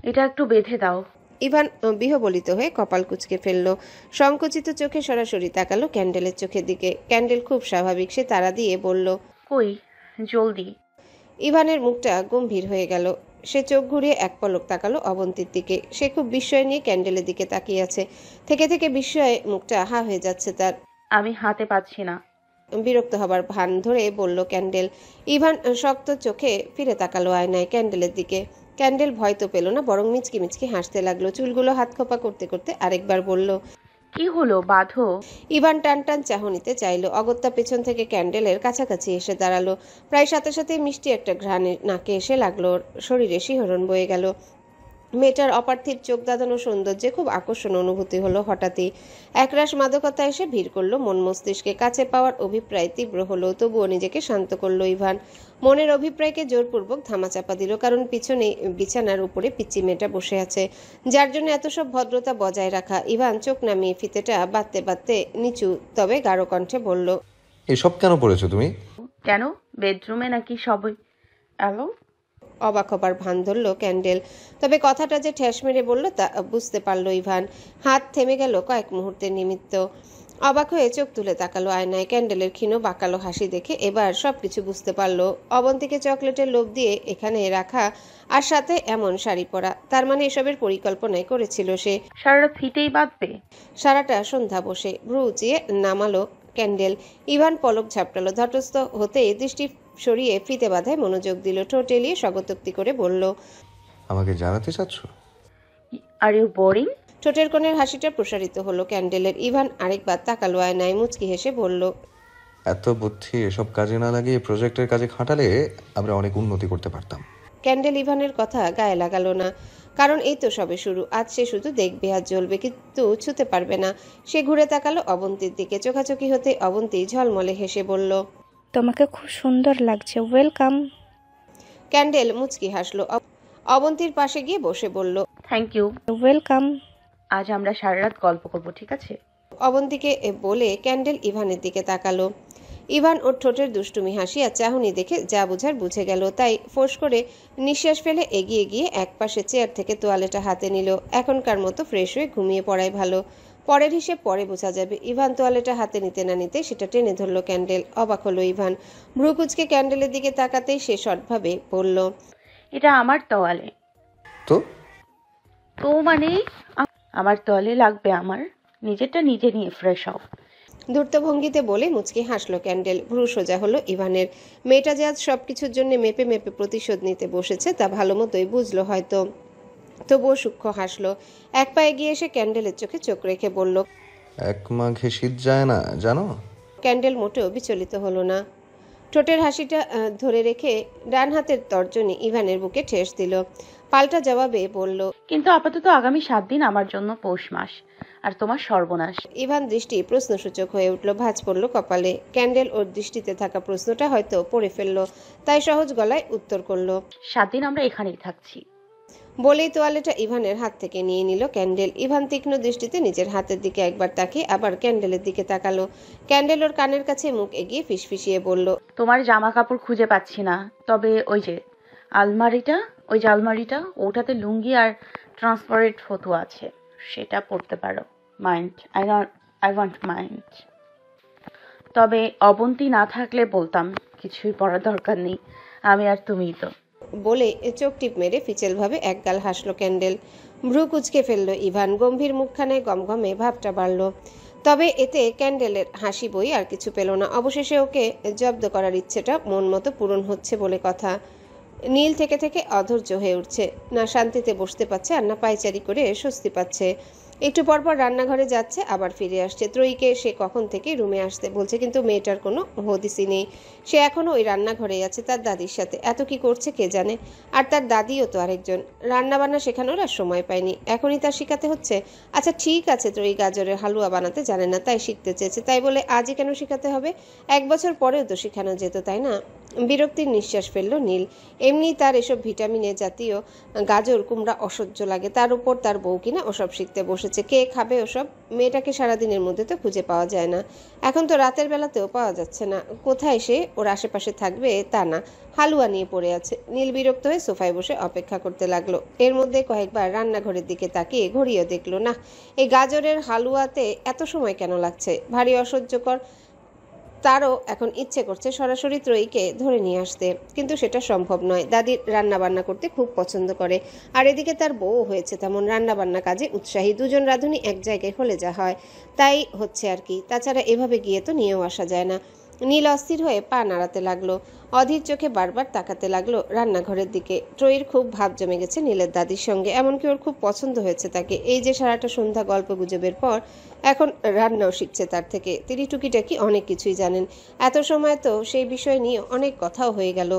এটা একটু বেঁধে দাও। ইভান বিহবলিত হয়ে কপাল কুঁচকে ফেলল। সংকুচিত চোখে সরাসরি তাকালো ক্যান্ডেলের চোখের দিকে। ক্যান্ডেল খুব স্বাভাবিক, সে তাড়া দিয়ে বলল, কই, জলদি। ইভানের মুখটা গম্ভীর হয়ে গেল। সে চোখ ঘুরিয়ে এক পলক তাকালো অবন্তীর দিকে। সে খুব বিস্ময় নিয়ে ক্যান্ডেলের দিকে তাকিয়ে আছে। থেকে থেকে বিস্ময়ে মুখটা হা হয়ে যাচ্ছে তার। আমি হাতে পাচ্ছি না। বিরক্ত হবার ভান ধরে বলল ক্যান্ডেল। ইভান শক্ত চোখে ফিরে তাকালো আয়নায় ক্যান্ডেলের দিকে। ক্যান্ডেল ভয় তো পেল না, বরং মিচকি মিচকি হাসতে লাগলো। চুলগুলো হাত খোপা করতে করতে আরেকবার বলল, কি হলো, বাঁধো। ইভান টান টান চাহনিতে চাইল। অগত্যা পেছন থেকে ক্যান্ডেলের কাছাকাছি এসে দাঁড়ালো। প্রায় সাথে সাথে মিষ্টি একটা ঘ্রাণে নাকে এসে লাগলো। শরীরে শিহরণ বয়ে গেল। মেয়েটার অপার্থিব চোখ দাদানো সৌন্দর্যে খুব আকর্ষণ অনুভূতি হলো হঠাৎই। একরাশ মাদকতা এসে ভিড় করলো মন মস্তিষ্কে। কাছে পাওয়ার অভিপ্রায় তীব্র হলো, তবুও নিজেকে শান্ত করলো ইভান। মনের অভিপ্রায়কে জোরপূর্বক ধামাচাপা দিল, কারণ পিছনে বিছানার উপরে পিচ্চি মেয়েটা বসে আছে, যার জন্য এত সব ভদ্রতা বজায় রাখা। ইভান চোখ নামিয়ে ফিতেটা বাঁধতে বাঁধতে নিচু তবে গাঢ় কণ্ঠে বলল, এসব কেন পড়েছো তুমি? কেন, বেডরুমে নাকি সবাই এলো? অবাক হবার ভান ধরল ক্যান্ডেল। তবে কথাটা যে ঠেস মেরে বলল তা বুঝতে পারল ইভান। হাত থেমে গেল কয়েক মুহূর্তের নিমিত্ত। অবাক হয়ে চোখ তুলে তাকালো আয়নায়। ক্যান্ডেলের ক্ষীণ বাঁকালো হাসি দেখে এবার সবকিছু বুঝতে পারলো। অবন্তীকে চকলেটের লোভ দিয়ে এখানে রাখা, আর সাথে এমন শাড়ি পরা, তার মানে এসবের পরিকল্পনাই করেছিল সে। সারাটা ফিটেই বাঁধবে? সারাটা সন্ধ্যা বসে ভ্রু উঁচিয়ে নামালো ক্যান্ডেল। ইভান পলক ঝাপটালো। ধাতস্থ হতেই দৃষ্টি সরিয়ে ফিতে বাঁধায় মনোযোগ দিল। ঠোঁট এলিয়ে স্বগতোক্তি করে বলল, আমাকে জানাতে চাচ্ছ? Are you boring? ঠোঁটের কোণের হাসিটা প্রসারিত হলো ক্যান্ডেলের। ইভান আরেকবার তাকালো আয়নায়, মুচকি হেসে বলল, এত বুদ্ধি এসব কাজে না লাগিয়ে প্রজেক্টের কাজে খাটালে আমরা অনেক উন্নতি করতে পারতাম। ক্যান্ডেল ইভানের কথা গায়ে লাগালো না, কারণ এই তো সবে শুরু। আজ সে শুধু দেখবে আর জ্বলবে, কিন্তু ছুতে পারবে না। সে ঘুরে তাকালো অবন্তীর দিকে। চোখাচোখি হতে অবন্তী ঝলমলে হেসে বলল, তোমাকে খুব সুন্দর লাগছে, ওয়েলকাম। ক্যান্ডেল মুচকি হাসলো। অবন্তীর পাশে গিয়ে বসে বলল, থ্যাংক ইউ। ওয়েলকাম। আজ আমরা সারা রাত গল্প করবো, ঠিক আছে? অবন্তীকে বলে ক্যান্ডেল ইভানের দিকে তাকালো। ইভান ওর ঠোঁটের দুষ্টুমি হাসি আর চাহনি দেখে যা বুঝার বুঝে গেল, তাই ফোঁস করে নিঃশ্বাস ফেলে এগিয়ে গিয়ে একপাশে চেয়ার থেকে তোয়ালেটা হাতে নিল। এখনকার মতো ফ্রেশ হয়ে ঘুমিয়ে পড়াই ভালো, পরের হিসেব পরে বোঝা যাবে। ইভান তোয়ালেটা হাতে নিতে না নিতে সেটা টেনে ধরলো ক্যান্ডেল। অবাক হলো ইভান। ভ্রু কুঁচকে ক্যান্ডেলের দিকে তাকাতেই সে শর্টভাবে বলল, এটা আমার তোয়ালে। তো তো মানে আমার তোয়ালে লাগবে, আমার নিজেরটা নিজে নিয়ে ফ্রেশ হও। ধূর্ত ভঙ্গিতে বলে মুচকি হাসলো ক্যান্ডেল। ভ্রু সোজা হলো ইভানের। মেয়েটা যে আজ সবকিছুর জন্য মেপে মেপে প্রতিশোধ নিতে বসেছে তা ভালো মতোই বুঝলো হয়তো, তবুও সূক্ষ্ম হাসলো। এক পায়ে গিয়ে এসে ক্যান্ডেলের চোখে চোখ রেখে বলল, এক মাঘে শীত যায় না জানো? ক্যান্ডেল মোটেও বিচলিত হলো না। ঠোঁটের হাসিটা ধরে রেখে ডান হাতের তর্জনী ইভানের বুকে ঠেস দিল। পাল্টা জবাবে বলল, কিন্তু আপাতত আগামী 7 দিন আমার জন্য পৌষ মাস, আর তোমার সর্বনাশ। ইভান দৃষ্টি প্রশ্নসূচক হয়ে উঠল। ভাঁজ পড়ল কপালে। ক্যান্ডেল ওর দৃষ্টিতে থাকা প্রশ্নটা হয়তো পড়ে ফেললো, তাই সহজ গলায় উত্তর করলো, 7 দিন আমরা এখানেই থাকছি। বলেই তোয়ালেটা ইভানের হাত থেকে নিয়ে নিল ক্যান্ডেল। ইভান তীক্ষ্ণ দৃষ্টিতে নিজের হাতের দিকে একবার তাকিয়ে আবার ক্যান্ডেলের দিকে তাকালো। ক্যান্ডেল ওর কানের কাছে মুখ এগিয়ে ফিসফিসিয়ে বলল, তোমার জামা কাপড় খুঁজে পাচ্ছি না, তবে ওই যে আলমারিটা, ওটাতে লুঙ্গি আর ট্রান্সপারেন্ট ফটো আছে, সেটা পরতে পারো। I want mind. তবে অবন্তী না থাকলে বলতাম, কিছুই পরার দরকার নেই, আমি আর তুমিই তো। বলে চোখ টিপ মেরে ফিচেলভাবে একগাল হাসলো ক্যান্ডেল। ভ্রু কুচকে ফেললো ইভান। গম্ভীর মুখখানায় গমগমে ভাবটা বাড়ল। তবে এতে ক্যান্ডেলের হাসি বই আর কিছু পেল না। অবশেষে ওকে জব্দ করার ইচ্ছেটা মন মতো পূরণ হচ্ছে বলে কথা। নীল থেকে থেকে অধৈর্য হয়ে উঠছে, না শান্তিতে বসতে পারছে আর না পায়চারি করে স্বস্তি পাচ্ছে। একটু পরপর রান্নাঘরে যাচ্ছে, আবার ফিরে আসছে। ত্রয়ীকে সে কখন থেকে রুমে আসতে বলছে, কিন্তু মেয়েটার কোনো হদিসই নেই। সে এখনও ওই রান্নাঘরেই আছে তার দাদির সাথে। এত কি করছে কে জানে। আর তার দাদিও তো আরেকজন। রান্নাবান্না শেখানোর আর সময় পায়নি, এখনই তার শেখাতে হচ্ছে। আচ্ছা ঠিক আছে, ত্রয়ী গাজরের হালুয়া বানাতে জানে না, তাই শিখতে চেয়েছে, তাই বলে আজই কেন শেখাতে হবে? 1 বছর পরেও তো শেখানো যেত, তাই না? বিরক্তির নিঃশ্বাস ফেলল নীল। এমনি তার এসব ভিটামিনে জাতীয় গাজর কুমড়া অসহ্য লাগে, তার উপর তার বউ কিনা ওসব শিখতে বসেছে। কে খাবে ওসব? মেয়েটাকে সারাদিনের মধ্যে তো খুঁজে পাওয়া যায় না, এখন তো রাতের বেলাতেও পাওয়া যাচ্ছে না। কোথায় সে? ওর আশেপাশে থাকবে তা না, হালুয়া নিয়ে পড়ে আছে। নীল বিরক্ত হয়ে সোফায় বসে অপেক্ষা করতে লাগলো। এর মধ্যে কয়েকবার রান্নাঘরের দিকে তাকিয়ে ঘড়িও দেখলো। না, এই গাজরের হালুয়াতে এত সময় কেন লাগছে? ভারী অসহ্যকর। তারও এখন ইচ্ছে করছে সরাসরি ত্রয়ীকে ধরে নিয়ে আসতে, কিন্তু সেটা সম্ভব নয়। দাদি রান্না বান্না করতে খুব পছন্দ করে, আর এদিকে তার বউ হয়েছে তেমন রান্না বান্না কাজে উৎসাহী। দুজন রাঁধুনি এক জায়গায় হলে যা হয় তাই হচ্ছে আর কি। তাছাড়া এভাবে গিয়ে তো নিয়েও আসা যায় না। নীল অস্থির হয়ে পা নাড়াতে লাগলো, অধীর চোখে বারবার তাকাতে লাগলো রান্নাঘরের দিকে। ত্রয়ীর খুব ভাব জমে গেছে নীলের দাদির সঙ্গে, এমনকি ওর খুব পছন্দ হয়েছে তাকে। এই যে সারাটা সন্ধ্যা গল্প গুজবের পর এখন রান্নাও শিখছে তার থেকে। তিনি টুকিটাকি অনেক কিছুই জানেন। এত সময় তো সেই বিষয় নিয়ে অনেক কথাও হয়ে গেল।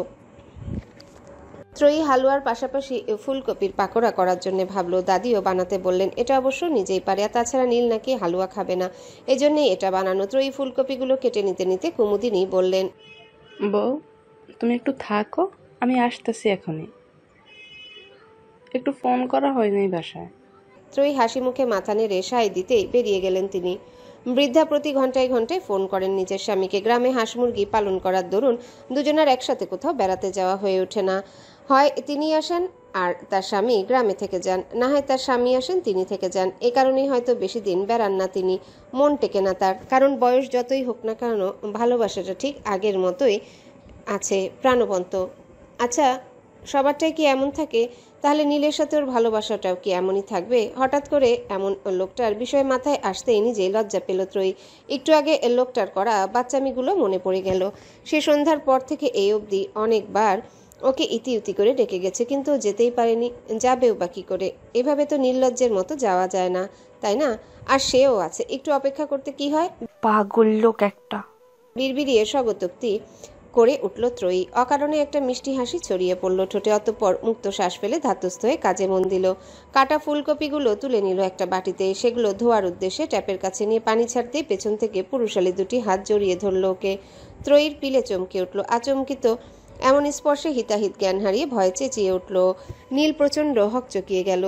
ত্রয়ী হালুয়ার পাশাপাশি ফুলকপির পাকোড়া করার জন্য ভাবলো। দাদিও বানাতে বললেন, এটা অবশ্য নিজেই পারে, আর তাছাড়া নীল নাকি হালুয়া খাবে না, এজন্যই এটা বানানো। ত্রয়ী ফুলকপিগুলো কেটে নিতে নিতে কুমুদিনী বললেন, বউ, তুমি একটু থাকো, আমি আসতেছি এখনই। একটু ফোন করা হয়নি বাসায়। ত্রয়ী হাসি মুখে মাথা নেড়ে সায় দিতেই বেরিয়ে গেলেন তিনি। বৃদ্ধা প্রতি ঘন্টায় ঘন্টায় ফোন করেন নিজের স্বামীকে। গ্রামে হাঁস মুরগি পালন করার দরুন দুজনের একসাথে কোথাও বেড়াতে যাওয়া হয়ে ওঠে না। হয় তিনি আসেন আর তার স্বামী গ্রামে থেকে যান, না হয় তার স্বামী আসেন তিনি থেকে যান। এ কারণেই হয়তো বেশি দিন বেড়ান না তিনি। মন টেকে না তার, কারণ বয়স যতই হোক না কেন ভালোবাসাটা ঠিক আগের মতোই আছে, প্রাণবন্ত। আচ্ছা, সবারটাই কি এমন থাকে? তাহলে নীলের সাথে ওর ভালোবাসাটাও কি এমনই থাকবে? হঠাৎ করে এমন লোকটার বিষয়ে মাথায় আসতেই নিজেই লজ্জা পেল ত্রয়ী। একটু আগে লোকটার করা বাচ্চামিগুলো মনে পড়ে গেল। সে সন্ধ্যার পর থেকে এই অবধি অনেকবার ওকে ইতি উতি করে ডেকে গেছে, কিন্তু ও যেতেই পারেনি। যাবেও বা কী করে? এভাবে তো নির্লজ্জের মতো যাওয়া যায় না, তাই না? আর সেও আছে, একটু অপেক্ষা করতে কি হয়? পাগল লোক একটা। বিড়বিড়িয়ে স্বগতোক্তি করে উঠল ত্রয়ী। অকারণে একটা মিষ্টি হাসি ছড়িয়ে পড়ল ঠোঁটে। অতঃপর মুক্ত শ্বাস ফেলে ধাতস্থ হয়ে কাজে মন দিল। কাটা ফুলকপিগুলো তুলে নিল একটা বাটিতে। সেগুলো ধোয়ার উদ্দেশ্যে ট্যাপের কাছে নিয়ে পানি ছাড়তেই পেছন থেকে পুরুষালী দুটি হাত জড়িয়ে ধরল ওকে। ত্রয়ীর পিলে চমকে উঠল। আচমকিত এমন স্পর্শে হিতাহিত জ্ঞান হারিয়ে ভয়ে চেঁচিয়ে উঠল। নীল প্রচণ্ড হকচকিয়ে গেল।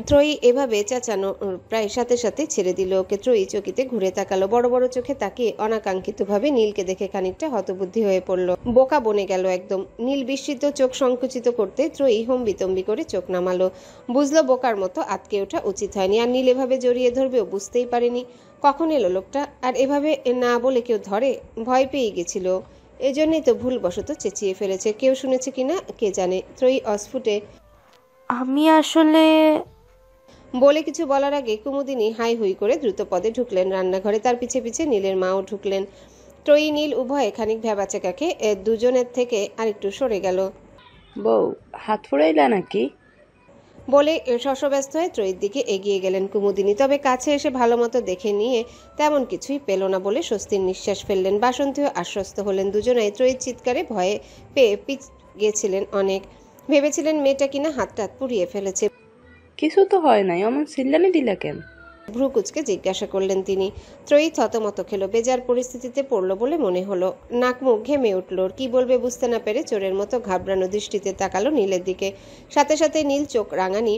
ত্রয়ী এভাবে চেঁচানো প্রায় সাথে সাথে ছেড়ে দিল ওকে। ত্রয়ী চকিতে ঘুরে তাকালো। বড় বড় চোখে তাকিয়ে অনাকাঙ্ক্ষিতভাবে নীলকে দেখে খানিকটা হতবুদ্ধি হয়ে পড়ল। বোকা বনে গেল একদম। নীল বিস্মিত চোখ সংকুচিত করতে ত্রয়ী হম্বিতম্বি করে চোখ নামালো। বুঝলো বোকার মতো আটকে ওঠা উচিত হয়নি। আর নীল এভাবে জড়িয়ে ধরবেও বুঝতেই পারেনি। কখন এলো লোকটা? আর এভাবে না বলে কেউ ধরে? ভয় পেয়ে গেছিল, এজন্যই তো ভুলবশত চেঁচিয়ে ফেলেছে। কেউ শুনেছে কিনা কে জানে। ত্রয়ী অস্ফুটে আমি আসলে বলে কিছু বলার আগে কুমুদিনী হাই হুই করে দ্রুত পদে ঢুকলেন রান্নাঘরে। তার পিছে পিছে নীলের মাও ঢুকলেন। ত্রয়ী নীল উভয়ে খানিক ভ্যাবাচেকাকে দুজনের থেকে আরেকটু সরে গেল। বউ, হাত ফুরাইলা নাকি? বলে শশব্যস্ত হয়ে ত্রয়ীর দিকে এগিয়ে গেলেন কুমুদিনী। তবে কাছে এসে ভালো মতো দেখে নিয়ে তেমন কিছুই পেল না বলে স্বস্তির নিঃশ্বাস ফেললেন। বাসন্তীও আশ্বস্ত হলেন। দুজনাই ত্রয়ীর চিৎকারে ভয়ে পেয়ে পিছ গিয়েছিলেন অনেক। ভেবেছিলেন মেয়েটা কিনা হাত টাত পুড়িয়ে ফেলেছে। কিছু তো হয় নাই, অমন সিল্লানি দিলা কেন? ভ্রুকুচকে জিজ্ঞাসা করলেন তিনি। ত্রয়ী থতমত খেলো। বেজার পরিস্থিতিতে পড়লো বলে মনে হলো। নাক মুখ ঘেমে উঠল। কি বলবে বুঝতে না পেরে চোরের মতো ঘাবড়ানো দৃষ্টিতে তাকালো নীলের দিকে। সাথে সাথে নীল চোখ রাঙানি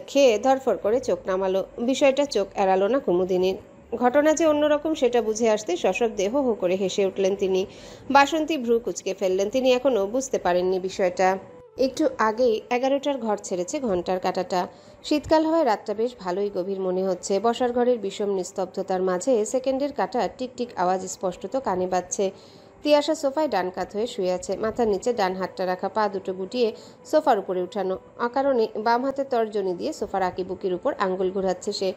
খেয়ে ধরফর করে চোখ নামালো। বিষয়টা চোখ এড়ালো না কুমুদিনীর। ঘটনা যে অন্যরকম সেটা বুঝে আসতে সশব্দে হো হো করে হেসে উঠলেন তিনি। বাসন্তী ভ্রু কুচকে ফেললেন। তিনি এখনো বুঝতে পারেননি বিষয়টা। একটু আগেই 11টার ঘর ছেড়েছে ঘন্টার কাঁটাটা। শীতকাল হওয়ায় রাতটা বেশ ভালোই গভীর মনে হচ্ছে। বসার ঘরের বিষম নিস্তব্ধতার মাঝে সেকেন্ডের কাঁটা টিকটিক আওয়াজ স্পষ্টত কানে বাজছে। তিয়াশা সোফায় ডান কাত হয়ে শুয়ে আছে। মাথার নিচে ডান হাতটা রাখা, পা দুটো গুটিয়ে সোফার উপরে উঠানো। অকারণে বাম হাতে তর্জনী দিয়ে সোফার আঁকিবুকির উপর আঙ্গুল ঘোরাচ্ছে সে।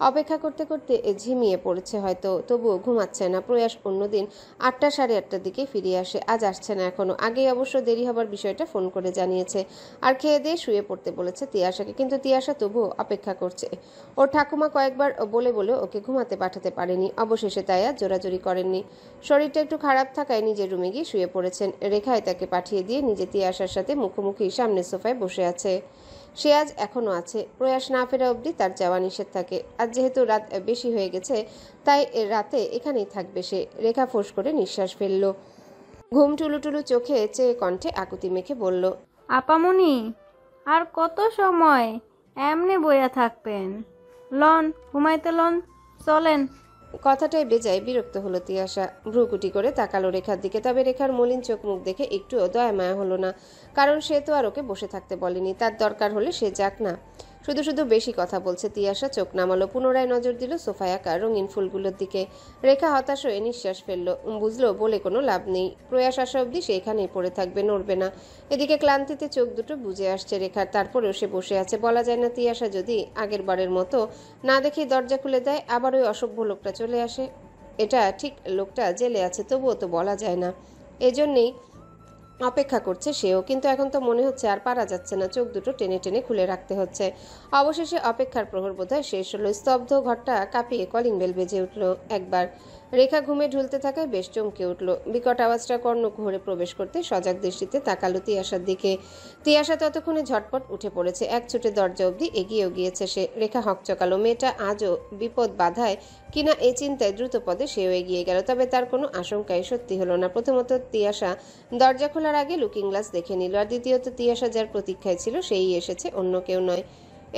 অপেক্ষা করতে করতে ঝিমিয়ে পড়েছে হয়তো, তবুও ঘুমাচ্ছে না। প্রয়াস অন্যদিন 8টা সাড়ে 8টার দিকে ফিরে আসে, আজ আসছে না এখনো। আগেই অবশ্য দেরি হবার বিষয়টা ফোন করে জানিয়েছে আর খেয়ে দিয়ে শুয়ে পড়তে বলেছে তিয়াশাকে। কিন্তু তিয়াশা তবুও অপেক্ষা করছে। ওর ঠাকুমা কয়েকবার বলে বলে ওকে ঘুমাতে পাঠাতে পারেনি। অবশেষে তাই আর জোরাজোরি করেননি। শরীরটা একটু খারাপ থাকায় নিজের রুমে গিয়ে শুয়ে পড়েছেন। রেখায় তাকে পাঠিয়ে দিয়ে নিজে তিয়াশার সাথে মুখোমুখি সামনের সোফায় বসে আছে। সে আজ এখনো আছে। প্রয়াস না ফেরা অবধি তার যাওয়া নিষেধ থাকে। আজ যেহেতু রাত বেশি হয়ে গেছে তাই রাতে এখানেই থাকবে সে। রেখা ফোঁস করে নিঃশ্বাস ফেলল। ঘুম টুলুটুলু চোখে চেয়ে কণ্ঠে আকুতি মেখে বলল, আপামনি আর কত সময় এমনি বইয়া থাকবেন? লন ঘুমাইতে লন, চলেন। কথাটায় বেজায় বিরক্ত হলো তিয়াশা। ভ্রুকুটি করে তাকালো রেখার দিকে, তবে রেখার মলিন চোখ মুখ দেখে একটুও দয়া মায়া হলো না। কারণ সে তো আর ওকে বসে থাকতে বলেনি, তার দরকার হলে সে যাক না। শুধু শুধু বেশি কথা বলছে। তিয়াশা চোখ নামালো, পুনরায় নজর দিল সোফায় আঁকা রঙিন ফুলগুলোর দিকে। রেখা হতাশ হয়ে নিঃশ্বাস ফেললো। বুঝলো বলে কোনো লাভ নেই, প্রয়াস আসা অবধি সে এখানেই পড়ে থাকবে, নড়বে না। এদিকে ক্লান্তিতে চোখ দুটো বুজে আসছে রেখার, তারপরেও সে বসে আছে। বলা যায় না তিয়াশা যদি আগের বারের মতো না দেখেই দরজা খুলে দেয়, আবার ওই অসভ্য লোকটা চলে আসে। এটা ঠিক, লোকটা জেলে আছে, তবুও তো বলা যায় না। এজন্যেই অপেক্ষা করছে সেও, কিন্তু এখন তো মনে হচ্ছে আর পারা যাচ্ছে না, চোখ দুটো টেনে টেনে খুলে রাখতে হচ্ছে। অবশেষে অপেক্ষার প্রহর বোধহয় শেষ হলো। স্তব্ধ ঘরটা কাঁপিয়ে কলিং বেল বেজে উঠল একবার। রেখা ঘুমে ঢুলতে থাকায় বেশ চমকে উঠল। বিকট আওয়াজটা কর্ণকুহরে প্রবেশ করতে সজাগ দৃষ্টিতে তাকালো তিয়াশার দিকে। তিয়াশা ততক্ষণে ঝটপট উঠে পড়েছে, এক ছুটে দরজা অবধি এগিয়েও গিয়েছে সে। রেখা হকচকালো, মেয়েটা আজও বিপদ বাধায় কিনা এই চিন্তায় দ্রুত পদে সেও এগিয়ে গেল। তবে তার কোনো আশঙ্কাই সত্যি হলো না। প্রথমত তিয়াশা দরজা খোলার আগে লুকিং গ্লাস দেখে নিল, আর দ্বিতীয়ত তিয়াশা যার প্রতীক্ষায় ছিল সেই এসেছে, অন্য কেউ নয়।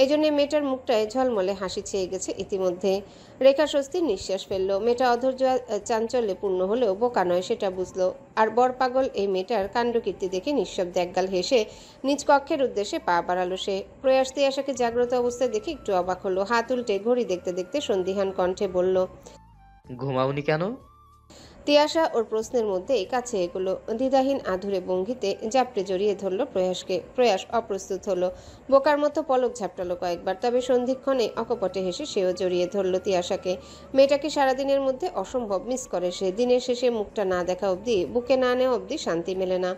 এই জন্য মেয়েটার মুখটায় ঝলমলে হাসি ছেয়ে গেছে ইতিমধ্যে। রেখা স্বস্তির নিঃশ্বাস ফেলল। মেয়েটা অধৈর্য চাঞ্চল্যে পূর্ণ হলেও বোকা নয় সেটা বুঝলো। আর বর পাগল এই মেয়েটার কাণ্ডকীর্তি দেখে নিঃশব্দে একগাল হেসে নিজ কক্ষের উদ্দেশ্যে পা বাড়ালো সে। প্রয়াস তিয়াশাকে জাগ্রত অবস্থায় দেখে একটু অবাক হলো। হাত উল্টে ঘড়ি দেখতে দেখতে সন্দিহান কণ্ঠে বলল, ঘুমাওনি কেন? তিয়াশা ওর প্রশ্নের মধ্যেই কাছে এগুলো। দ্বিধাহীন আধুরে ভঙ্গিতে জাপটে জড়িয়ে ধরল প্রয়াসকে। প্রয়াস অপ্রস্তুত হলো, বোকার মতো পলক ঝাপটালো কয়েকবার, তবে সন্ধিক্ষণে অকপটে হেসে সেও জড়িয়ে ধরল তিয়াশাকে। মেয়েটাকে সারাদিনের মধ্যে অসম্ভব মিস করে সে। দিনের শেষে মুখটা না দেখা অবধি, বুকে না নেওয়া অবধি শান্তি মেলে না।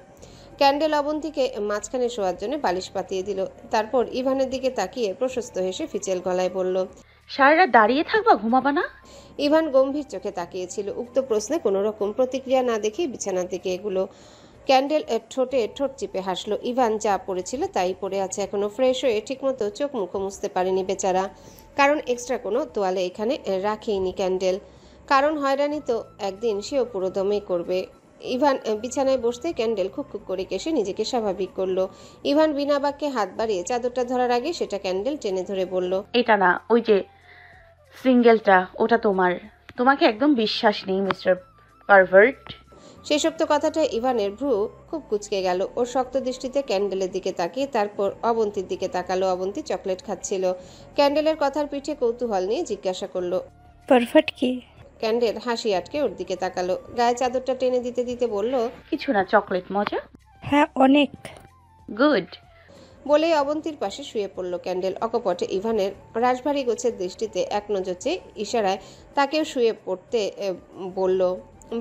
ক্যান্ডেল অবন্তীকে মাঝখানে শোয়ার জন্য বালিশ পাতিয়ে দিল। তারপর ইভানের দিকে তাকিয়ে প্রশস্ত হেসে ফিচেল গলায় বলল, সারা রাত দাঁড়িয়ে থাকবা, ঘুমাবা না? ইভান গম্ভীর চোখে তাকিয়েছিল। উক্ত প্রশ্নে কোনো রকম প্রতিক্রিয়া না দেখে বিছানার দিকে এগুলো। ক্যান্ডেল ঠোঁটে ঠোঁট চিপে হাসলো। ইভান যা পড়েছিল তাই পড়ে আছে এখনো। ফ্রেশ হয়ে ঠিকমতো চোখ মুখো মুছতে পারেনি বেচারা, কারণ এক্সট্রা কোনো তোয়ালে এখানে রাখেইনি ক্যান্ডেল। কারণ হয়রানি তো একদিন সেও পুরোদমেই করবে। ইভান বিছানায় বসতে ক্যান্ডেল খুক খুক করে কেসে নিজেকে স্বাভাবিক করলো। ইভান বিনা বাক্যে হাত বাড়িয়ে চাদরটা ধরার আগে সেটা ক্যান্ডেল টেনে ধরে বলল, এটা না, ওই যে সিঙ্গেলটা, ওটা তোমার। তোমাকে একদম বিশ্বাস নেই মিস্টার পারভার্ট। শেষোক্ত কথাটা ইভানের ভ্রু খুব কুঁচকে গেল। ওর শক্ত দৃষ্টিতে ক্যান্ডেলের দিকে তাকিয়ে তারপর অবন্তীর দিকে তাকালো। অবন্তী চকলেট খাচ্ছিল। ক্যান্ডেলের কথার পিঠে কৌতূহল নিয়ে জিজ্ঞাসা করলো, পারফেক্ট কি? ক্যান্ডেল হাসি আটকে ওর দিকে তাকালো। গায়ে চাদরটা টেনে দিতে দিতে বলল, কিছু না, চকলেট মজা। হ্যাঁ অনেক। গুড। বলেই অবন্তীর পাশে শুয়ে পড়ল ক্যান্ডেল। অকপটে ইভানের রাশভারী গোছের দৃষ্টিতে এক নজর চেয়ে ইশারায় তাকেও শুয়ে পড়তে বলল।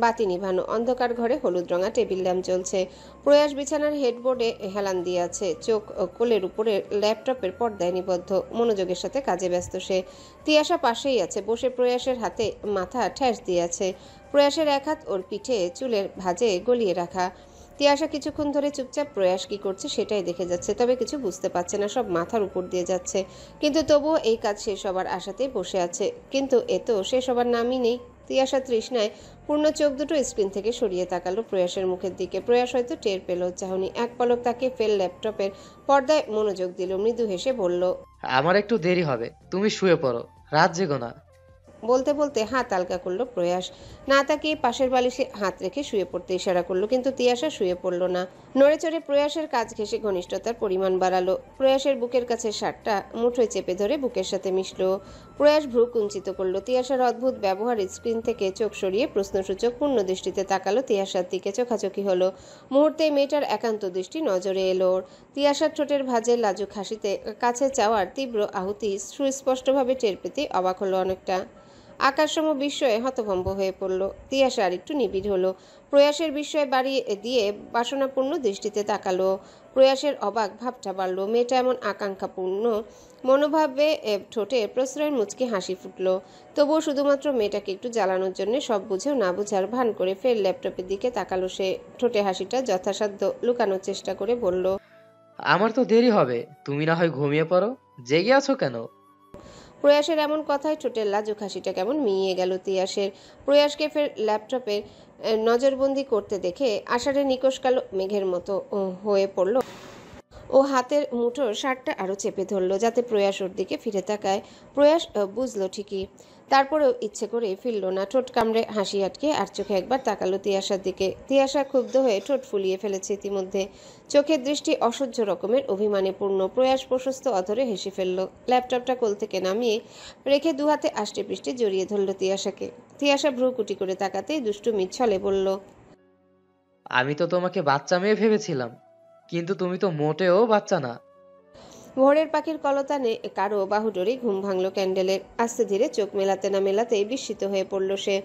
বাতি নিভানো, অন্ধকার ঘরে হলুদ রঙা টেবিল ল্যাম্প জ্বলছে। প্রয়াস বিছানার হেডবোর্ডে হেলান দিয়ে আছে, চোখ কোলের উপরে ল্যাপটপের পর্দায় নিবদ্ধ, মনোযোগের সাথে কাজে ব্যস্ত সে। তিয়াশা পাশেই আছে, বসে প্রয়াসের হাতে মাথা ঠ্যাস দিয়ে আছে। প্রয়াসের এক হাত ওর পিঠে চুলের ভাঁজে গলিয়ে রাখা। তিয়াশা কিছুক্ষণ ধরে চুপচাপ প্রয়াস কি করছে সেটাই দেখে যাচ্ছে, তবে কিছু বুঝতে পারছে না, সব মাথার উপর দিয়ে যাচ্ছে। কিন্তু তবুও এই কাজ শেষ হবার আশাতেই বসে আছে। কিন্তু এ তো শেষ হবার নামই নেই। তিয়াশা তৃষ্ণায় পূর্ণ চোখ দুটো স্ক্রিন থেকে সরিয়ে তাকালো প্রয়াসের মুখের দিকে। প্রয়াস হয়তো টের পেল চাহনি, এক পলক তাকে ফেল ল্যাপটপের পর্দায় মনোযোগ দিল। মৃদু হেসে বলল, আমার একটু দেরি হবে, তুমি শুয়ে পড়ো, রাত জেগো না। বলতে বলতে হাত আলগা করলো প্রয়াস। না তাকিয়ে পাশের বালিশে হাত রেখে শুয়ে পড়তে ইশারা করলো, কিন্তু তিয়াশা শুয়ে পড়ল না। নড়ে চড়ে প্রয়াসের কাজ ঘেঁষে ঘনিষ্ঠতার পরিমাণ বাড়ালো। প্রয়াসের বুকের কাছে শার্টটা মুঠোয় চেপে ধরে বুকের সাথে মিশলো। প্রয়াস ভ্রু কুঞ্চিত করলো। তিয়াশার অদ্ভুত ব্যবহার স্ক্রিন থেকে চোখ সরিয়ে প্রশ্নসূচক পূর্ণ দৃষ্টিতে তাকালো তিয়াশার দিকে। চোখাচোখি হলো। মুহূর্তেই মেয়েটার একান্ত দৃষ্টি নজরে এলো ওর। তিয়াশার ঠোঁটের ভাঁজে লাজুক হাসিতে কাছে চাওয়ার তীব্র আহুতি সুস্পষ্টভাবে টের পেতে অবাক হলো অনেকটা। আকাশসম বিস্ময়ে হতভম্ব হয়ে পড়ল। তিয়াশা আর একটু নিবিড় হলো। প্রয়াসের বিস্ময় বাড়িয়ে দিয়ে বাসনাপূর্ণ দৃষ্টিতে তাকালো। প্রয়াসের অবাক ভাবটা বাড়ল। মেয়েটা এমন আকাঙ্ক্ষাপূর্ণ মনোভাবে ঠোঁটে প্রশ্রয়ের মুচকি হাসি ফুটল। তবুও শুধুমাত্র মেয়েটাকে একটু জ্বালানোর জন্য সব বুঝেও না বুঝার ভান করে ফের ল্যাপটপের দিকে তাকালো সে। ঠোঁটে হাসিটা যথাসাধ্য লুকানোর চেষ্টা করে বলল, আমার তো দেরি হবে, তুমি না হয় ঘুমিয়ে পড়ো, জেগে আছো কেন? প্রয়াসের এমন কথায় ঠোঁটের লাজুক হাসিটা কেমন মিইয়ে গেল তিয়াসের। প্রয়াসকে ফের ল্যাপটপের নজরবন্দি করতে দেখে আষাঢ়ে নিকশ কালো মেঘের মতো হয়ে পড়ল। ও হাতের মুঠোর শার্টটা আরো চেপে ধরল যাতে প্রয়াস ওর দিকে ফিরে তাকায়। প্রয়াস বুঝলো ঠিকই, তারপরেও ইচ্ছে করে ফিরল না। ঠোঁট কামড়ে হাসি আটকে আর চোখে একবার তাকালো তিয়াশার দিকে। তিয়াশা ক্ষুব্ধ হয়ে ঠোঁট ফুলিয়ে ফেলেছে ইতিমধ্যে। চোখের দৃষ্টি অসহ্য রকমের অভিমানে পূর্ণ। প্রয়াস প্রশস্ত অধরে হেসে ফেলল। ল্যাপটপটা কোল থেকে নামিয়ে রেখে দুহাতে আষ্টে পৃষ্ঠে জড়িয়ে ধরল তিয়াশাকে। তিয়াশা ভ্রু কুটি করে তাকাতেই দুষ্টু ছলে বলল, আমি তো তোমাকে বাচ্চা মেয়ে ভেবেছিলাম, কিন্তু তুমি তো মোটেও বাচ্চা না। ভোরের পাখির কলতানে কারো বাহুডোরে ঘুম ভাঙল ক্যান্ডেলের। আস্তে ধীরে চোখ মেলাতে না মেলাতেই বিস্মিত হয়ে পড়ল সে।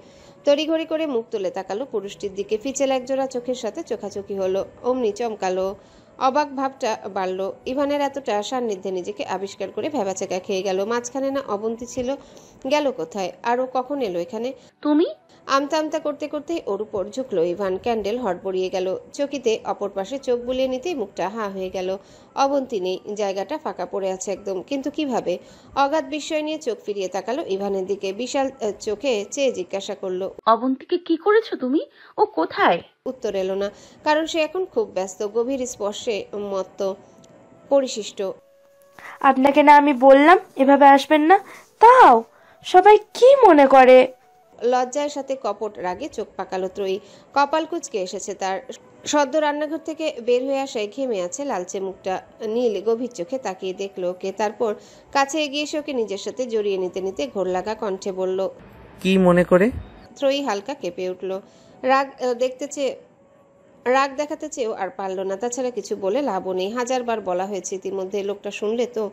তড়িঘড়ি করে মুখ তুলে তাকালো পুরুষটির দিকে। ফিচেল একজোড়া চোখের সাথে চোখাচোখি হলো। অমনি চমকালো, অবাক ভাবটা বাড়ল। ইভানের এতটা সান্নিধ্যে নিজেকে আবিষ্কার করে ভ্যাবাচেকা খেয়ে গেল। মাঝখানে না অবন্তী ছিল, গেল কোথায়? আরও কখন এলো এখানে? তুমি? আমতা আমতা করতে করতে ওর উপর ঝুঁকলো ইভান। ক্যান্ডেল হড়বড়িয়ে গেল। চকিতে অপর পাশে চোখ বুলিয়ে নিতেই মুখটা হা হয়ে গেল। অবন্তী নেই, জায়গাটা ফাঁকা পড়ে আছে একদম। কিন্তু কিভাবে? অগাধ বিস্ময় নিয়ে চোখ ফিরিয়ে তাকালো ইভানের দিকে। বিশাল চোখে চেয়ে জিজ্ঞাসা করলো, অবন্তীকে কি করেছো তুমি? ও কোথায়? উত্তর এলো না, কারণ সে এখন খুব ব্যস্ত, গভীর স্পর্শে মত্ত, পরিশিষ্ট। আপনাকে না আমি বললাম এভাবে আসবেন না, তাও সবাই কি মনে করে? লজ্জার সাথে কপট রাগে চোখ পাকালো ত্রয়ী। কপাল কুঁচকে এসেছে তার। সদ্য রান্নাঘর থেকে বের হয়ে আসায় ঘেমে আছে লালচে মুখটা। নীল গভীর চোখে তাকিয়ে দেখলো ওকে, তারপর কাছে এগিয়ে এসে ওকে নিজের সাথে জড়িয়ে নিতে নিতে ঘোর লাগা কণ্ঠে বলল, কি মনে করে? ত্রয়ী হালকা কেঁপে উঠল। রাগ রাগ দেখাতে চেয়েও আর পারল না। তাছাড়া কিছু বলে লাভও নেই। হাজারবার বলা হয়েছে ইতিমধ্যে। লোকটা শুনলে তো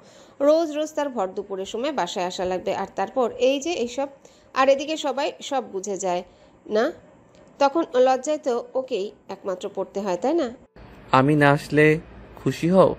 রোজ রোজ তার ভর দুপুরের সময় বাসায় আসা লাগবে। আর তারপর এই যে এইসব। আর এদিকে সবাই সব বুঝে যায় না, তখন লজ্জায় তো ওকেই একমাত্র পড়তে হয়, তাই না? আমি না আসলে খুশি হও?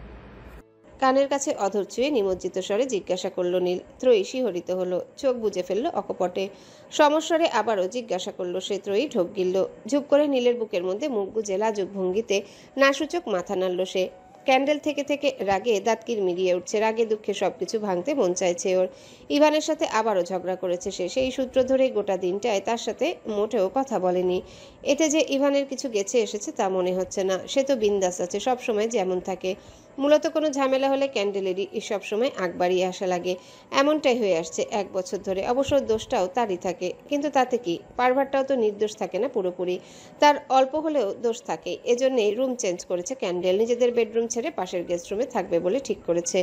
কানের কাছে অধর ছুঁয়ে নিমজ্জিত স্বরে জিজ্ঞাসা করলো নীল। ত্রয়ী শিহরিত হলো, চোখ বুজে ফেললো অকপটে। সমস্বরে আবারও জিজ্ঞাসা করলো সে। ত্রয়ী ঢোক গিলল। ঝুপ করে নীলের বুকের মধ্যে মুখ গুজে লাজুক ভঙ্গিতে নাসূচক মাথা নাড়ল সে। ক্যান্ডেল থেকে থেকে রাগে দাঁতকির মিলিয়ে উঠছে। রাগে দুঃখে সবকিছু ভাঙতে মন চাইছে ওর। ইভানের সাথে আবারও ঝগড়া করেছে সে। সেই সূত্র ধরে গোটা দিনটায় তার সাথে মোটেও কথা বলেনি। এতে যে ইভানের কিছু গেছে এসেছে তা মনে হচ্ছে না। সে তো বিন্দাস আছে, সবসময় যেমন থাকে। মূলত কোনো ঝামেলা হলে ক্যান্ডেলেরই সবসময় আগ বাড়িয়ে আসা লাগে। এমনটাই হয়ে আসছে 1 বছর ধরে। অবশ্য দোষটাও তারই থাকে, কিন্তু তাতে কি? পারভারটাও তো নির্দোষ থাকে না পুরোপুরি, তার অল্প হলেও দোষ থাকে। এজন্যই রুম চেঞ্জ করেছে ক্যান্ডেল। নিজেদের বেডরুম ছেড়ে পাশের গেস্ট রুমে থাকবে বলে ঠিক করেছে।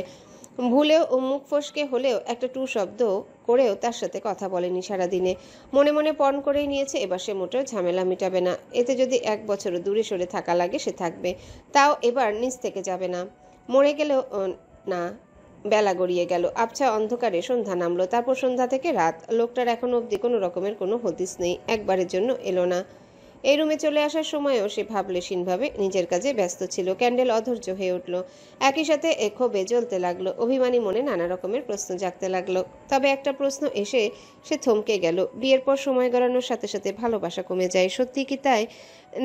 ভুলেও মুখ ফসকে হলেও একটা টু শব্দ করেও তার সাথে কথা বলেনি সারাদিনে। মনে মনে পণ করেই নিয়েছে এবার সে মোটেও ঝামেলা মিটাবে না। এতে যদি 1 বছরও দূরে সরে থাকা লাগে সে থাকবে, তাও এবার নিচ থেকে যাবে না। মরে গেলেও না। বেলা গড়িয়ে গেল। আবছা অন্ধকারে সন্ধ্যা নামলো। তারপর সন্ধ্যা থেকে রাত। লোকটার এখনো অবধি কোনো রকমের কোনো হদিস নেই। একবারের জন্য এলো না। এই রুমে চলে আসার সময়ও সে ভাবলেশীনভাবে নিজের কাজে ব্যস্ত ছিল। ক্যান্ডেল অধৈর্য হয়ে উঠল। একই সাথে ক্ষোভে জ্বলতে লাগলো। অভিমানী মনে নানা রকমের প্রশ্ন জাগতে লাগলো। তবে একটা প্রশ্ন এসে সে থমকে গেল। বিয়ের পর সময় গড়ানোর সাথে সাথে ভালোবাসা কমে যায়, সত্যি কি তাই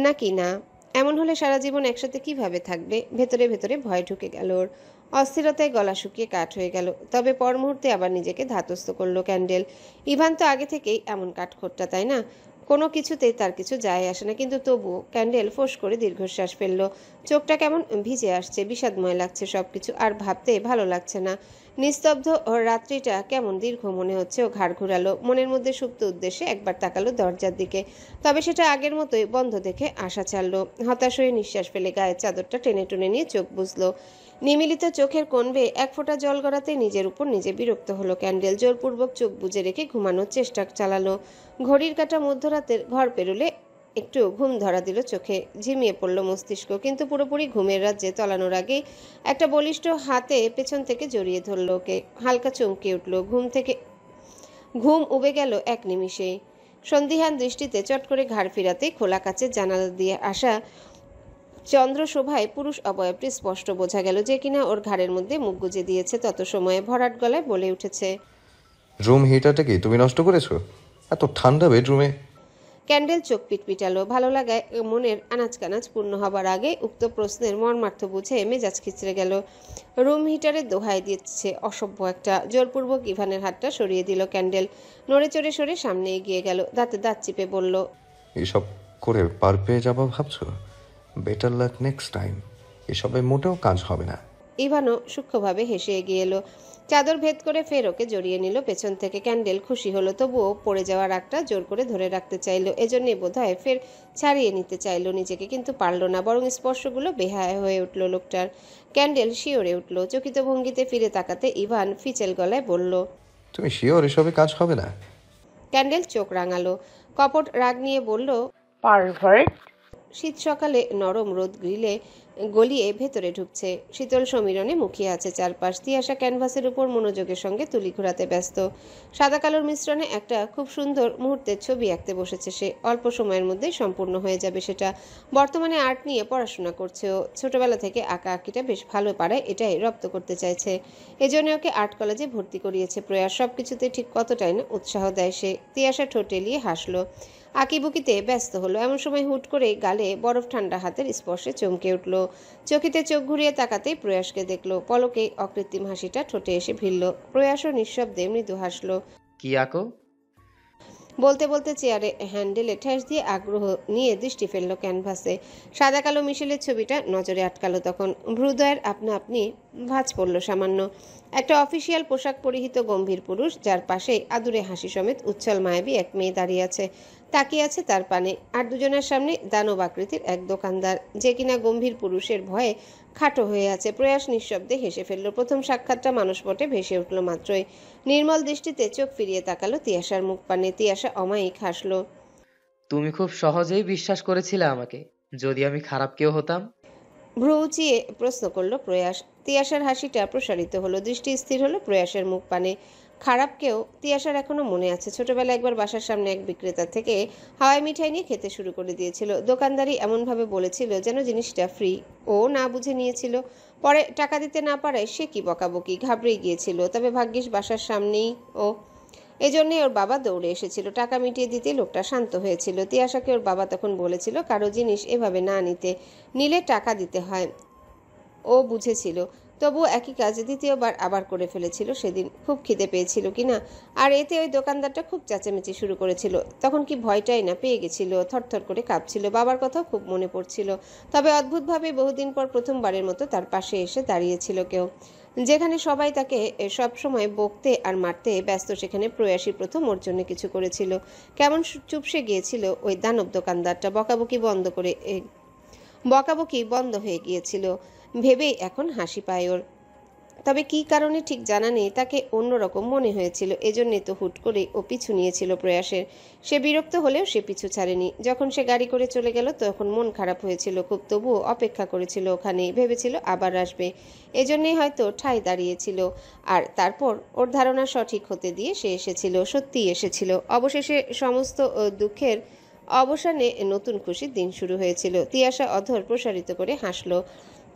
নাকি না? এমন হলে সারা জীবন একসাথে কিভাবে থাকবে? ভেতরে ভেতরে ভয় ঢুকে গেল ওর। অস্থিরতায় গলা শুকিয়ে কাঠ হয়ে গেল। তবে পর মুহূর্তে আবার নিজেকে ধাতস্থ করলো ক্যান্ডেল। ইভান তো আগে থেকেই এমন কাঠখোট্টা, তাই না? কোনো কিছুতেই তার কিছু যায় আসে না, কিন্তু তবুও ক্যান্ডেল ফোঁস করে দীর্ঘশ্বাস ফেলল। চোখটা কেমন ভিজে আসছে, বিষাদময় লাগছে সবকিছু। আর ভাবতে ভালো লাগছে না। নিস্তব্ধ রাত্রিটা কেমন দীর্ঘ মনে হচ্ছে। ও ঘাড় ঘুরালো। মনের মধ্যে সুপ্ত উদ্দেশ্যে একবার তাকালো দরজার দিকে। তবে সেটা আগের মতোই বন্ধ দেখে আশা ছাড়লো। হতাশ হয়ে নিঃশ্বাস ফেলে গায়ের চাদরটা টেনে টুনে নিয়ে চোখ বুঝলো। নিমিলিত চোখের কোণ বেয়ে 1 ফোঁটা জল গড়াতে নিজের উপর নিজে বিরক্ত হলো ক্যান্ডেল। জোরপূর্বক চোখ বুজে রেখে ঘুমানোর চেষ্টা চালালো। ঘড়ির কাঁটা মধ্যরাতের ঘর পেরুলে একটু ঘুম ধরা দিল চোখে। ঝিমিয়ে পড়ল মস্তিষ্ক, কিন্তু পুরোপুরি ঘুমের রাজ্যে তলানোর আগেই একটা বলিষ্ঠ হাতে পেছন থেকে জড়িয়ে ধরল ওকে। হালকা চমকে উঠল। ঘুম উবে গেল এক নিমিষেই। সন্দিহান দৃষ্টিতে চট করে ঘাড় ফিরাতেই খোলা কাচের জানালা দিয়ে আসা চন্দ্রশোভায় পুরুষ অবয়বটি স্পষ্ট বোঝা গেল, যে কিনা ওর ঘাড়ের মধ্যে মুখ গুজে দিয়েছে। তত সময়ে ভরাট গলায় বলে উঠেছে, রুম হিটারটা কি তুমি নষ্ট করেছো? এত ঠান্ডা বেডরুমে। ক্যান্ডেল চোখ পিটপিটালো। ভালো লাগায় মনের আনাজ কানাজ পূর্ণ হবার আগে উক্ত প্রশ্নের মর্মার্থ বুঝে মেজাজ খিচড়ে গেল। রুম হিটারের দোহাই দিচ্ছে অসভ্য একটা। জোরপূর্বক ইভানের হাতটা সরিয়ে দিল ক্যান্ডেল। নড়ে চড়ে সরে সামনে এগিয়ে গেল। দাঁতে দাঁত চিপে বলল, এসব করে পার পেয়ে যাবো ভাবছো? Better luck next time. এসবে মোটেও কাজ হবে না। ইভানও সূক্ষ্মভাবে হেসে এগিয়ে এলো। চাদর ভেদ করে ফের ওকে জড়িয়ে নিল পেছন থেকে। ক্যান্ডেল খুশি হলো, তবুও পড়ে যাওয়ার আগটা জোর করে ধরে রাখতে চাইলো। এজন্যই বোধহয় ফের ছাড়িয়ে নিতে চাইলো নিজেকে, কিন্তু পারল না। বরং স্পর্শগুলো বেহায়া হয়ে উঠল লোকটার। ক্যান্ডেল শিওরে উঠল। চকিত ভঙ্গিতে ফিরে তাকাতে ইভান ফিচেল গলায় বলল, তুমি শিওর এসবে কাজ হবে না? ক্যান্ডেল চোখ রাঙালো। কপট রাগ নিয়ে বলল, পারভার্ট। শীত সকালে নরম রোদ গলিয়ে ভেতরে ঢুকছে। শীতল সমীরণে মুখিয়ে আছে চারপাশ। তিয়াশা ক্যানভাসের উপর মনোযোগের সঙ্গে তুলি ঘোরাতে ব্যস্ত। সাদা কালোর মিশ্রণে একটা খুব সুন্দর মুহূর্তের ছবি আঁকতে বসেছে সে। অল্প সময়ের মধ্যেই সম্পূর্ণ হয়ে যাবে সেটা। বর্তমানে আর্ট নিয়ে পড়াশোনা করছে ও। ছোটবেলা থেকে আঁকা আঁকিটা বেশ ভালো পারে, এটাই রপ্ত করতে চাইছে। এজন্য ওকে আর্ট কলেজে ভর্তি করিয়েছে প্রয়াস। সবকিছুতে ঠিক কতটাই না উৎসাহ দেয় সে। তিয়াশা ঠোঁট এলিয়ে হাসলো। আঁকিবুকিতে ব্যস্ত হলো। এমন সময় হুট করে গালে বরফ ঠান্ডা হাতের স্পর্শে চমকে উঠল। চকিতে চোখ ঘুরিয়ে তাকাতেই প্রয়াসকে দেখলো। পলকে অকৃত্রিম হাসিটা ঠোঁটে এসে ভিড়ল। প্রয়াসও নিঃশব্দে মৃদু হাসলো। কি আঁকো? বলতে বলতে চেয়ারে হ্যান্ডেলে ঠেস দিয়ে আগ্রহ নিয়ে দৃষ্টি ফেলল ক্যানভাসে। সাদা কালো মিশেলের ছবিটা নজরে আটকালো তখন। ভ্রুদয়ের আপনা আপনি ভাঁজ পড়ল সামান্য। একটা অফিসিয়াল পোশাক পরিহিত গম্ভীর পুরুষ, যার পাশেই আদুরে হাসি সমেত উচ্ছল মায়াবী এক মেয়ে দাঁড়িয়ে আছে, তাকিয়ে আছে তার পানে। আর দুজনের সামনে দানব আকৃতির এক দোকানদার, যে কিনা গম্ভীর পুরুষের ভয়ে খাটো হয়ে আছে। প্রয়াস নিঃশব্দে হেসে ফেলল। প্রথম সাক্ষাৎটা মানসপটে ভেসে উঠল মাত্রই। নির্মল দৃষ্টিতে চোখ ফিরিয়ে তাকালো তিয়াশার মুখ পানে। তিয়াশা অমায়িক হাসলো। তুমি খুব সহজেই বিশ্বাস করেছিলে আমাকে, যদি আমি খারাপ কেউ হতাম। ভ্রু উঁচিয়ে প্রশ্ন করলো প্রয়াস। তিয়াশার হাসিটা প্রসারিত হলো। দৃষ্টি স্থির হলো প্রয়াসের মুখ পানে। খারাপ কেউ? তিয়াশার এখনো মনে আছে ছোটবেলায় একবার বাসার সামনে এক বিক্রেতা থেকে হাওয়াই মিঠাই নিয়ে খেতে শুরু করে দিয়েছিল। দোকানদারি এমনভাবে বলেছিল যেন জিনিসটা ফ্রি। ও না বুঝে নিয়েছিল। পরে টাকা দিতে না পারায় সে কি বকাবকি, ঘাবড়ে গিয়েছিল। তবে ভাগ্যিস বাসার সামনেই ও, এজন্যই ওর বাবা দৌড়ে এসেছিল। টাকা মিটিয়ে দিতে লোকটা শান্ত হয়েছিল। তিয়াশাকে ওর বাবা তখন বলেছিল কারো জিনিস এভাবে না নিতে, নিলে টাকা দিতে হয়। ও বুঝেছিল, তবুও একই কাজ দ্বিতীয়বার আবার করে ফেলেছিল সেদিন। খুব খিদে পেয়েছিল কিনা, আর এতে ওই দোকানদারটা খুব চেঁচামেচি শুরু করেছিল। তখন কি ভয়টাই না পেয়ে গেছিল, থরথর করে কাঁপছিল। বাবার কথাও খুব মনে পড়ছিল। তবে অদ্ভুতভাবে বহুদিন পর প্রথমবারের মতো তার পাশে এসে দাঁড়িয়েছিল কেউ। যেখানে সবাই তাকে সব সময় বকতে আর মারতে ব্যস্ত, সেখানে প্রয়াসী প্রথম ওর জন্য কিছু করেছিল। কেমন চুপসে গিয়েছিল ওই দানব দোকানদারটা। বকাবকি বন্ধ হয়ে গিয়েছিল ভেবেই এখন হাসি পায় ওর। তবে কি কারণে ঠিক জানা নেই, তাকে অন্যরকম মনে হয়েছিল। এজন্যই তো হুট করে ও পিছু নিয়েছিল প্রয়াসের। সে বিরক্ত হলেও সে পিছু ছাড়েনি। যখন সে গাড়ি করে চলে গেল তখন মন খারাপ হয়েছিল খুব, তবুও অপেক্ষা করেছিল ওখানেই। ভেবেছিল আবার আসবে, এজন্যই হয়তো ঠাই দাঁড়িয়েছিল। আর তারপর ওর ধারণা সঠিক হতে দিয়ে সে এসেছিল, সত্যিই এসেছিল। অবশেষে সমস্ত দুঃখের অবসানে নতুন খুশির দিন শুরু হয়েছিল। তিয়াশা অধর প্রসারিত করে হাসলো।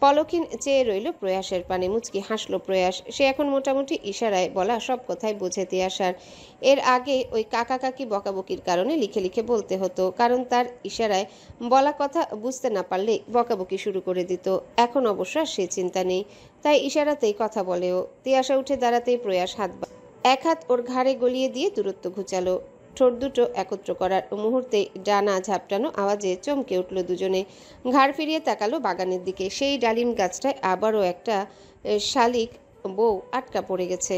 পলকিন চেয়ে রইল প্রয়াসের পানে। মুচকি হাসলো প্রয়াস। সে এখন মোটামুটি ইশারায় বলা সব কথাই বোঝে তিয়াশার। এর আগে ওই কাকা কাকি বকাবকির কারণে লিখে লিখে বলতে হতো, কারণ তার ইশারায় বলা কথা বুঝতে না পারলে বকাবকি শুরু করে দিত। এখন অবশ্য সে চিন্তা নেই, তাই ইশারাতেই কথা বলেও। তিয়াশা উঠে দাঁড়াতেই প্রয়াস এক হাত ওর ঘাড়ে গলিয়ে দিয়ে দূরত্ব ঘুচালো। ঠোঁট দুটো একত্র করার মুহূর্তে ডানা ঝাপটানো আওয়াজে চমকে উঠল দুজনে। ঘাড় ফিরিয়ে তাকালো বাগানের দিকে। সেই ডালিম গাছটায় আবারও একটা শালিক বউ আটকা পড়ে গেছে।